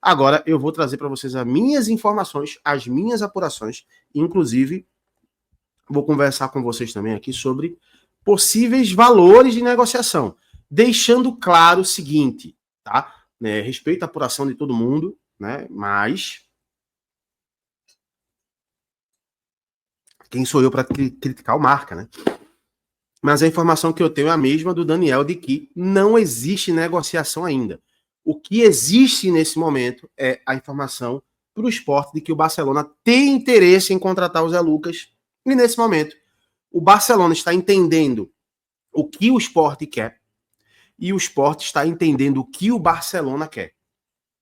Agora eu vou trazer para vocês as minhas informações, as minhas apurações, inclusive vou conversar com vocês também aqui sobre possíveis valores de negociação, deixando claro o seguinte, tá? Respeito à apuração de todo mundo, né? Mas quem sou eu para criticar o Marca, né? Mas a informação que eu tenho é a mesma do Daniel, de que não existe negociação ainda. O que existe nesse momento é a informação para o Sport de que o Barcelona tem interesse em contratar o Zé Lucas. E nesse momento, o Barcelona está entendendo o que o Sport quer e o Sport está entendendo o que o Barcelona quer.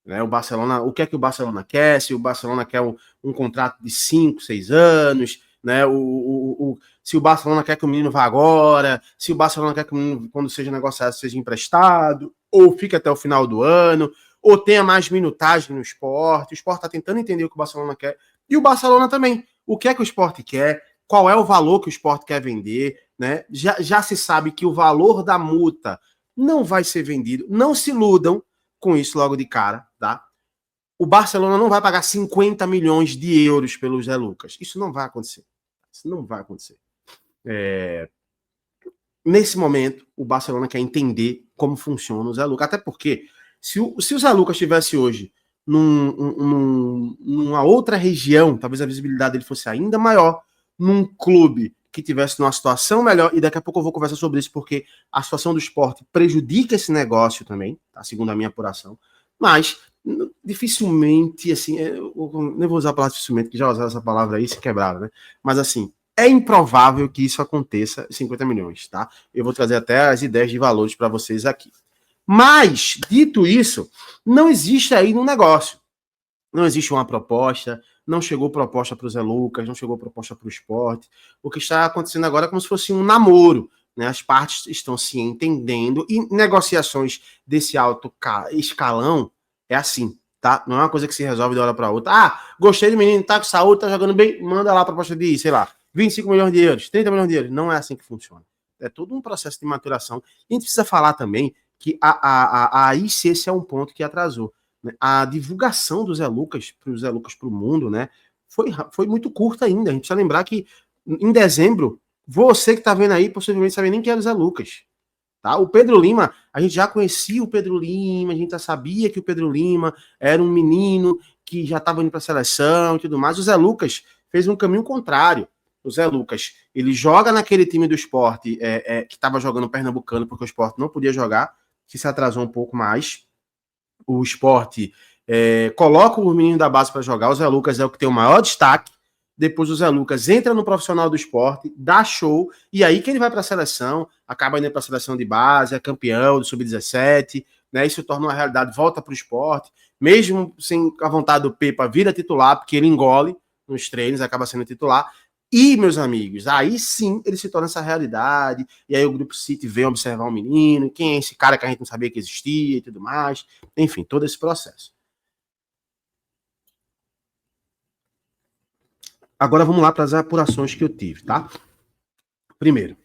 O Barcelona, o que é que o Barcelona quer? Se o Barcelona quer um contrato de 5, 6 anos, né? Se o Barcelona quer que o menino vá agora, se o Barcelona quer que o menino, quando seja negociado, seja emprestado, ou fique até o final do ano, ou tenha mais minutagem no Sport. O Sport está tentando entender o que o Barcelona quer. E o Barcelona também. O que é que o Sport quer? Qual é o valor que o Sport quer vender? Né? Já se sabe que o valor da multa não vai ser vendido. Não se iludam com isso logo de cara, tá? O Barcelona não vai pagar 50 milhões de euros pelo Zé Lucas. Isso não vai acontecer. Isso não vai acontecer. Nesse momento, o Barcelona quer entender como funciona o Zé Lucas. Até porque, se o Zé Lucas estivesse hoje numa outra região, talvez a visibilidade dele fosse ainda maior, num clube que tivesse numa situação melhor, e daqui a pouco eu vou conversar sobre isso, porque a situação do Sport prejudica esse negócio também, tá? Segundo a minha apuração, mas dificilmente, assim, eu nem vou usar a palavra dificilmente, que já usaram essa palavra aí, se quebraram, né? Mas assim, é improvável que isso aconteça 50 milhões, tá? Eu vou trazer até as ideias de valores para vocês aqui. Mas, dito isso, não existe aí no negócio. Não existe uma proposta, não chegou proposta para o Zé Lucas, não chegou proposta para o Sport. O que está acontecendo agora é como se fosse um namoro, né? As partes estão se entendendo e negociações desse alto escalão é assim, tá? Não é uma coisa que se resolve de uma hora para outra. Ah, gostei do menino, tá com saúde, tá jogando bem, manda lá a proposta de, sei lá, 25 milhões de euros, 30 milhões de euros. Não é assim que funciona. É todo um processo de maturação. E a gente precisa falar também que esse é um ponto que atrasou. A divulgação do Zé Lucas para o mundo, né, foi muito curta ainda. A gente precisa lembrar que em dezembro, você que está vendo aí, possivelmente sabe nem quem era o Zé Lucas. Tá? O Pedro Lima, a gente já conhecia o Pedro Lima, a gente já sabia que o Pedro Lima era um menino que já estava indo para a seleção e tudo mais. O Zé Lucas fez um caminho contrário. O Zé Lucas, ele joga naquele time do Sport que estava jogando Pernambucano, porque o Sport não podia jogar, que se atrasou um pouco mais. O Sport coloca o menino da base para jogar. O Zé Lucas é o que tem o maior destaque. Depois o Zé Lucas entra no profissional do Sport, dá show, e aí que ele vai para a seleção, acaba indo para a seleção de base, é campeão do Sub-17, né? Isso torna uma realidade, volta para o Sport, mesmo sem a vontade do Pepa, vira titular, porque ele engole nos treinos, acaba sendo titular. E, meus amigos, aí sim ele se torna essa realidade, e aí o Grupo City vem observar o menino, quem é esse cara que a gente não sabia que existia e tudo mais, enfim, todo esse processo. Agora vamos lá para as apurações que eu tive, tá? Primeiro,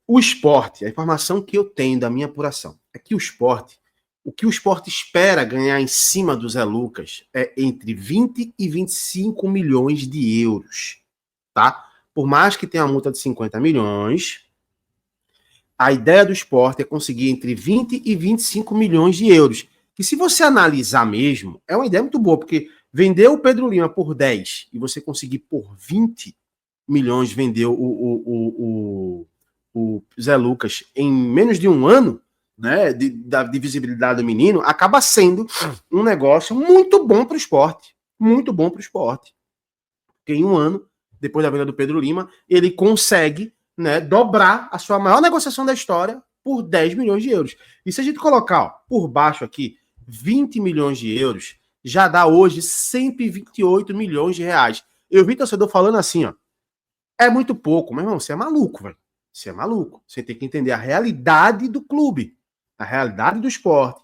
o Sport, a informação que eu tenho da minha apuração é que o que o Sport espera ganhar em cima do Zé Lucas é entre 20 e 25 milhões de euros, tá? Por mais que tenha uma multa de 50 milhões, a ideia do Sport é conseguir entre 20 e 25 milhões de euros. E se você analisar mesmo, é uma ideia muito boa, porque vender o Pedro Lima por 10 e você conseguir por 20 milhões vender o Zé Lucas em menos de um ano, né, de visibilidade do menino, acaba sendo um negócio muito bom para o esporte. Muito bom para o esporte. Porque em um ano, depois da venda do Pedro Lima, ele consegue, né, dobrar a sua maior negociação da história por 10 milhões de euros. E se a gente colocar por baixo aqui 20 milhões de euros, já dá hoje 128 milhões de reais. Eu vi torcedor falando assim, ó, é muito pouco. Meu irmão, você é maluco, velho. Você é maluco. Você tem que entender a realidade do clube, a realidade do esporte,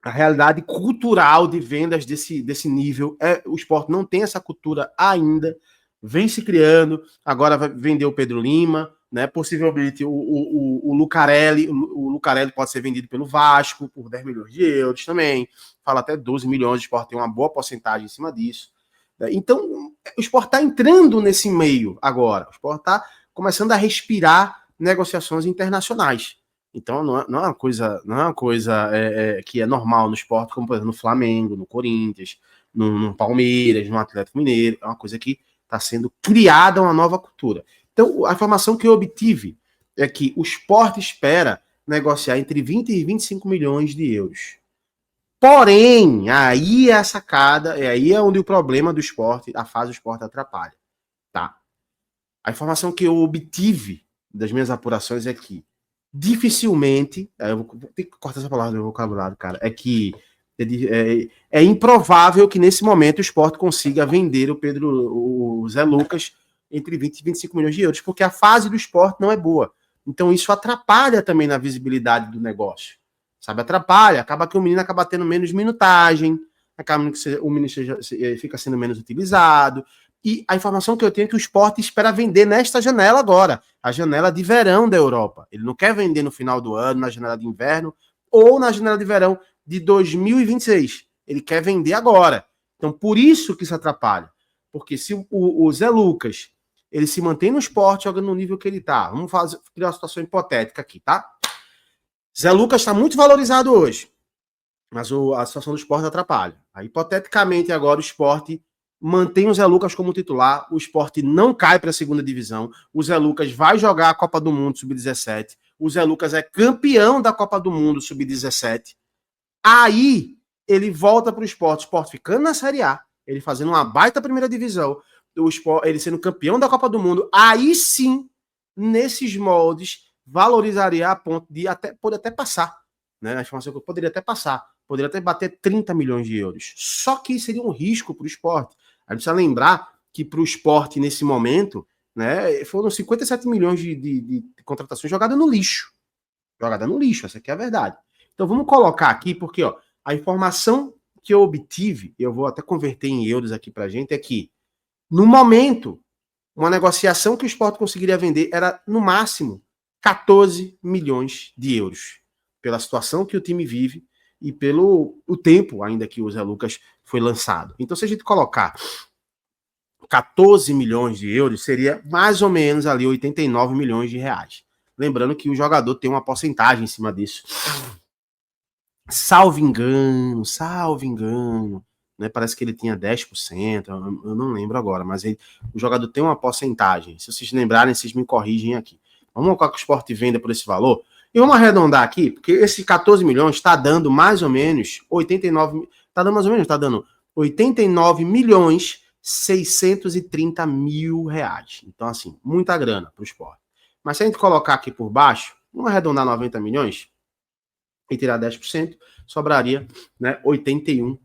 a realidade cultural de vendas desse nível. O esporte não tem essa cultura ainda, vem se criando. Agora vai vender o Pedro Lima, né? Possivelmente o Lucarelli. O Lucarelli pode ser vendido pelo Vasco por 10 milhões de euros também. fala até 12 milhões, o Sport tem uma boa porcentagem em cima disso. Então, o Sport está entrando nesse meio agora. O Sport está começando a respirar negociações internacionais. Então, não é uma coisa, que é normal no esporte, como por exemplo no Flamengo, no Corinthians, no Palmeiras, no Atlético Mineiro. É uma coisa que está sendo criada uma nova cultura. Então, a informação que eu obtive é que o Sport espera negociar entre 20 e 25 milhões de euros. Porém, aí é a sacada, aí é onde o problema do esporte, a fase do esporte atrapalha. Tá? A informação que eu obtive das minhas apurações é que dificilmente, eu vou ter que cortar essa palavra do vocabulário, cara, é que é improvável que nesse momento o esporte consiga vender o Zé Lucas entre 20 e 25 milhões de euros, porque a fase do esporte não é boa. Então isso atrapalha também na visibilidade do negócio. Sabe, atrapalha, acaba que o menino acaba tendo menos minutagem, acaba que o menino fica sendo menos utilizado. E a informação que eu tenho é que o Sport espera vender nesta janela agora, a janela de verão da Europa. Ele não quer vender no final do ano, na janela de inverno, ou na janela de verão de 2026. Ele quer vender agora. Então, por isso que isso atrapalha. Porque se o Zé Lucas ele se mantém no Sport jogando no nível que ele está, vamos criar uma situação hipotética aqui, tá? Zé Lucas está muito valorizado hoje, mas a situação do Sport atrapalha. Aí, hipoteticamente, agora o Sport mantém o Zé Lucas como titular, o Sport não cai para a segunda divisão, o Zé Lucas vai jogar a Copa do Mundo Sub-17, o Zé Lucas é campeão da Copa do Mundo Sub-17, aí ele volta para o Sport ficando na Série A, ele fazendo uma baita primeira divisão, ele sendo campeão da Copa do Mundo, aí sim, nesses moldes, valorizaria a ponto de poder até passar, né? A informação que eu poderia até passar, poderia até bater 30 milhões de euros. Só que seria um risco para o esporte. A gente precisa lembrar que para o esporte, nesse momento, né, foram 57 milhões de contratações jogadas no lixo. Jogada no lixo, essa aqui é a verdade. Então vamos colocar aqui, porque ó, a informação que eu obtive, eu vou até converter em euros aqui para a gente, é que, no momento, uma negociação que o esporte conseguiria vender era, no máximo, 14 milhões de euros. Pela situação que o time vive e pelo o tempo ainda que o Zé Lucas foi lançado. Então, se a gente colocar 14 milhões de euros, seria mais ou menos ali 89 milhões de reais. Lembrando que o jogador tem uma porcentagem em cima disso. Salvo engano, né? Parece que ele tinha 10%, eu não lembro agora, mas o jogador tem uma porcentagem. Se vocês lembrarem, vocês me corrigem aqui. Vamos colocar que o Sport venda por esse valor. E vamos arredondar aqui, porque esse 14 milhões está dando mais ou menos 89, está dando 89 milhões 630 mil reais. Então, assim, muita grana para o Sport. Mas se a gente colocar aqui por baixo, vamos arredondar 90 milhões e tirar 10%, sobraria, né, 81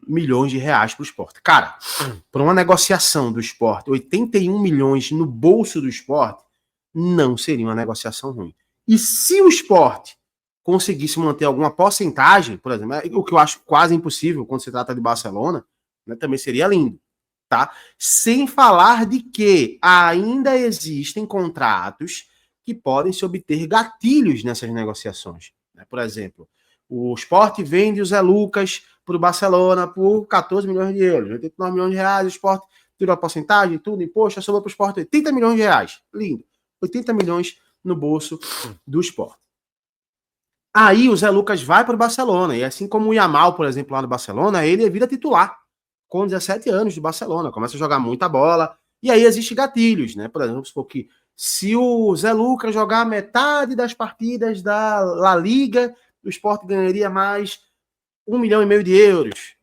milhões de reais para o Sport. Cara, para uma negociação do Sport, 81 milhões no bolso do Sport, não seria uma negociação ruim. E se o Sport conseguisse manter alguma porcentagem, por exemplo, o que eu acho quase impossível quando se trata de Barcelona, né, também seria lindo, tá? Sem falar de que ainda existem contratos que podem se obter gatilhos nessas negociações. Né? Por exemplo, o Sport vende o Zé Lucas para o Barcelona por 14 milhões de euros, 89 milhões de reais, o Sport tirou a porcentagem, tudo, imposto, sobrou para o Sport 80 milhões de reais. Lindo. 80 milhões no bolso do Sport. Aí o Zé Lucas vai para o Barcelona, e assim como o Yamal, por exemplo, lá no Barcelona, ele vira titular com 17 anos de Barcelona, começa a jogar muita bola, e aí existem gatilhos, né? Por exemplo, vamos supor que se o Zé Lucas jogar metade das partidas da La Liga, o Sport ganharia mais 1,5 milhão de euros.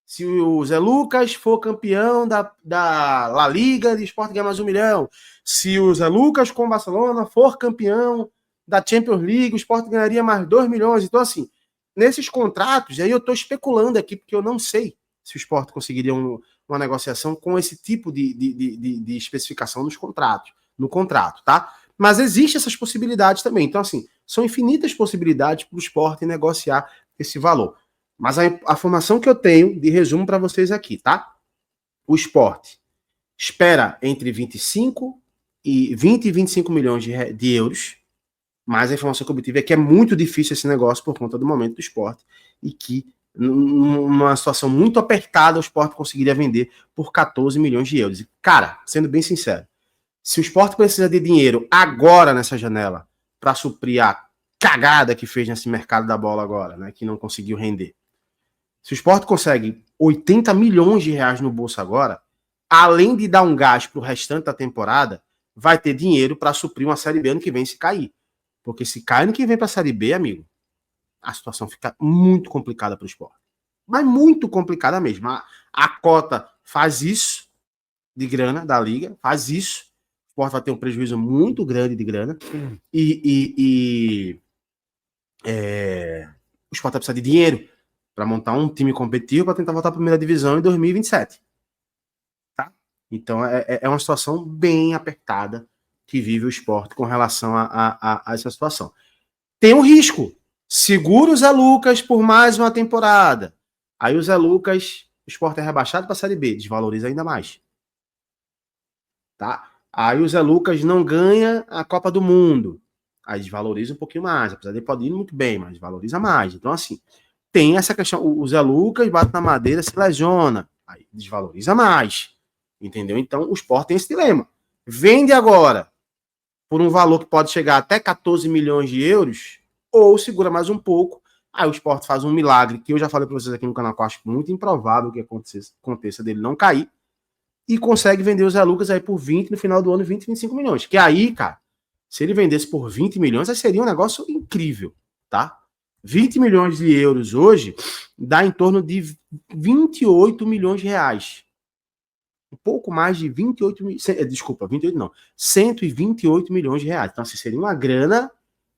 Se o Zé Lucas for campeão da La Liga, o Sport ganha mais 1 milhão. Se o Zé Lucas com o Barcelona for campeão da Champions League, o Sport ganharia mais 2 milhões. Então, assim, nesses contratos, aí eu estou especulando aqui, porque eu não sei se o Sport conseguiria uma negociação com esse tipo de especificação no contrato, tá? Mas existem essas possibilidades também. Então, assim, são infinitas possibilidades para o Sport negociar esse valor. Mas a formação que eu tenho de resumo para vocês aqui, tá? O Sport espera entre 20 e 25 milhões de euros, mas a informação que eu obtive é que é muito difícil esse negócio por conta do momento do Sport e que numa situação muito apertada, o Sport conseguiria vender por 14 milhões de euros. E, cara, sendo bem sincero, se o Sport precisa de dinheiro agora nessa janela para suprir a cagada que fez nesse mercado da bola agora, né, que não conseguiu render. Se o Sport consegue 80 milhões de reais no bolso agora, além de dar um gás para o restante da temporada, vai ter dinheiro para suprir uma Série B ano que vem se cair. Porque se cai ano que vem para a Série B, amigo, a situação fica muito complicada para o Sport. Mas muito complicada mesmo. A cota faz isso de grana da liga, faz isso. O Sport vai ter um prejuízo muito grande de grana. O Sport vai precisar de dinheiro para montar um time competitivo para tentar voltar à primeira divisão em 2027. Tá? Então é uma situação bem apertada que vive o Sport com relação a essa situação. Tem um risco. Segura o Zé Lucas por mais uma temporada. Aí o Zé Lucas, o Sport é rebaixado para a Série B, desvaloriza ainda mais. Tá? Aí o Zé Lucas não ganha a Copa do Mundo. Aí desvaloriza um pouquinho mais, apesar de ele pode ir muito bem, mas valoriza mais. Então, assim, tem essa questão. O Zé Lucas bate na madeira, se lesiona. Aí desvaloriza mais. Entendeu? Então, o Sport tem esse dilema. Vende agora por um valor que pode chegar até 14 milhões de euros, ou segura mais um pouco. Aí o Sport faz um milagre, que eu já falei para vocês aqui no canal, que eu acho muito improvável que aconteça dele não cair, e consegue vender o Zé Lucas aí por 20 no final do ano, 20, 25 milhões. Que aí, cara, se ele vendesse por 20 milhões, aí seria um negócio incrível, tá? 20 milhões de euros hoje dá em torno de 28 milhões de reais. Um pouco mais de 28 milhões. Desculpa, 28 não. 128 milhões de reais. Então, assim, seria uma grana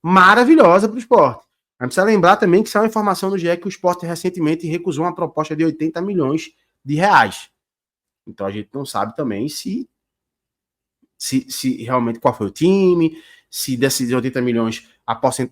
maravilhosa para o esporte. Mas precisa lembrar também que isso é uma informação do GE que o esporte recentemente recusou uma proposta de 80 milhões de reais. Então a gente não sabe também se realmente qual foi o time, se desses 80 milhões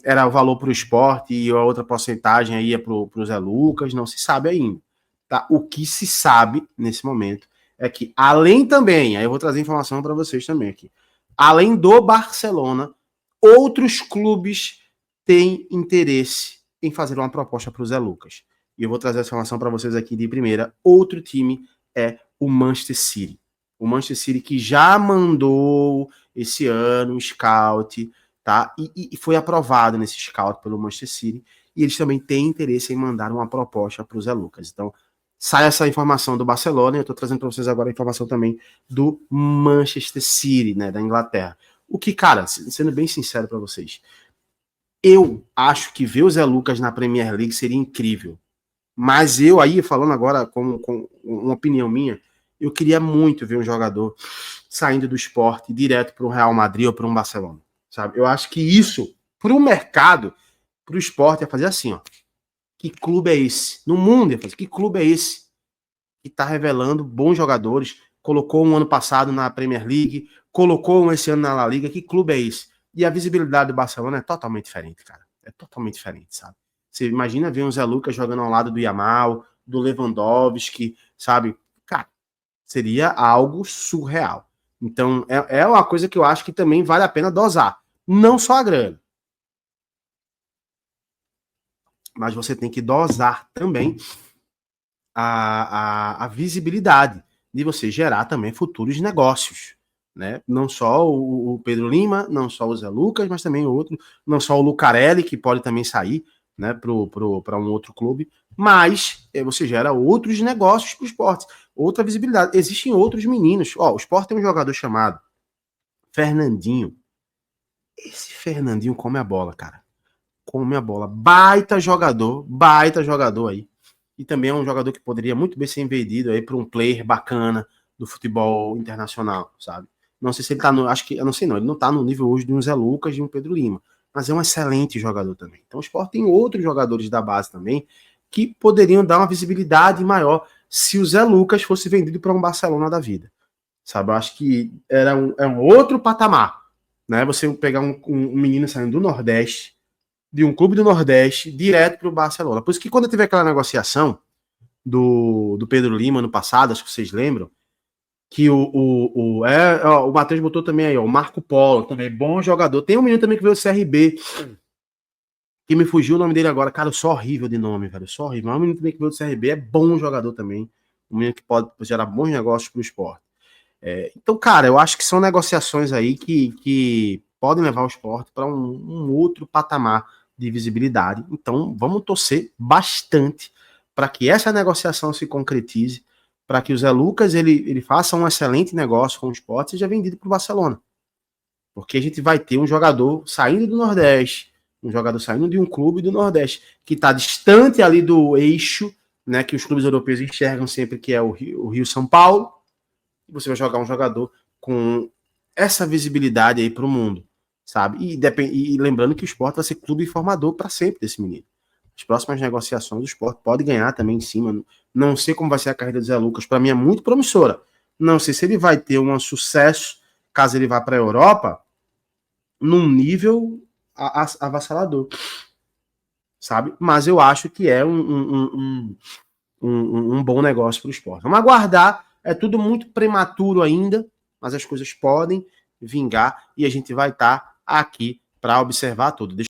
era o valor para o esporte e a outra porcentagem aí ia para o Zé Lucas, não se sabe ainda. Tá? O que se sabe nesse momento é que, além também, aí eu vou trazer informação para vocês também aqui, além do Barcelona, outros clubes têm interesse em fazer uma proposta para o Zé Lucas. E eu vou trazer essa informação para vocês aqui de primeira. Outro time é o Manchester City. O Manchester City que já mandou esse ano um scout, tá? E foi aprovado nesse scout pelo Manchester City. E eles também têm interesse em mandar uma proposta para o Zé Lucas. Então, sai essa informação do Barcelona e eu estou trazendo para vocês agora a informação também do Manchester City, né, da Inglaterra. O que, cara, sendo bem sincero para vocês, eu acho que ver o Zé Lucas na Premier League seria incrível. Mas eu aí, falando agora com uma opinião minha, eu queria muito ver um jogador saindo do esporte direto para um Real Madrid ou para um Barcelona, sabe? Eu acho que isso, para o mercado, para o esporte, ia fazer assim, ó. Que clube é esse? No mundo, ia fazer, que clube é esse que está revelando bons jogadores? Colocou um ano passado na Premier League, colocou um esse ano na La Liga, que clube é esse? E a visibilidade do Barcelona é totalmente diferente, cara. É totalmente diferente, sabe? Você imagina ver um Zé Lucas jogando ao lado do Yamal, do Lewandowski, sabe? Cara, seria algo surreal. Então, é uma coisa que eu acho que também vale a pena dosar. Não só a grana. Mas você tem que dosar também a visibilidade de você gerar também futuros negócios. Né? Não só o Pedro Lima, não só o Zé Lucas, mas também o outro, não só o Lucarelli, que pode também sair, né, para um outro clube, mas você gera outros negócios para o esporte, outra visibilidade. Existem outros meninos. Ó, o esporte tem um jogador chamado Fernandinho. Esse Fernandinho come a bola, cara. Come a bola. Baita jogador aí. E também é um jogador que poderia muito bem ser vendido aí para um player bacana do futebol internacional, sabe? Não sei se ele tá no. Acho que. Eu não sei não. Ele não tá no nível hoje de um Zé Lucas, de um Pedro Lima. Mas é um excelente jogador também. Então o Sport tem outros jogadores da base também que poderiam dar uma visibilidade maior se o Zé Lucas fosse vendido para um Barcelona da vida. Sabe? Eu acho que é um outro patamar. Né? Você pegar um menino saindo do Nordeste, de um clube do Nordeste, direto para o Barcelona. Por isso que quando teve aquela negociação do Pedro Lima no passado, acho que vocês lembram, que o Matheus botou também aí, ó, o Marco Polo, também bom jogador. Tem um menino também que veio do CRB, Que me fugiu o nome dele agora. Cara, eu sou horrível de nome, velho. Eu sou horrível. Mas o menino também que veio do CRB é bom jogador também. Um menino que pode gerar bons negócios pro esporte. Então, cara, eu acho que são negociações aí que podem levar o esporte para um outro patamar de visibilidade. Então, vamos torcer bastante para que essa negociação se concretize, para que o Zé Lucas ele faça um excelente negócio com o esporte e seja vendido para o Barcelona. Porque a gente vai ter um jogador saindo do Nordeste, um jogador saindo de um clube do Nordeste, que está distante ali do eixo, né, que os clubes europeus enxergam sempre, que é o Rio-São Paulo, e você vai jogar um jogador com essa visibilidade aí para o mundo, sabe? E lembrando que o esporte vai ser clube formador para sempre desse menino. As próximas negociações do esporte pode ganhar também em cima. Não sei como vai ser a carreira do Zé Lucas, para mim é muito promissora. Não sei se ele vai ter um sucesso caso ele vá para a Europa num nível avassalador, sabe? Mas eu acho que é um bom negócio para o esporte. Vamos aguardar, é tudo muito prematuro ainda, mas as coisas podem vingar e a gente vai estar aqui para observar tudo.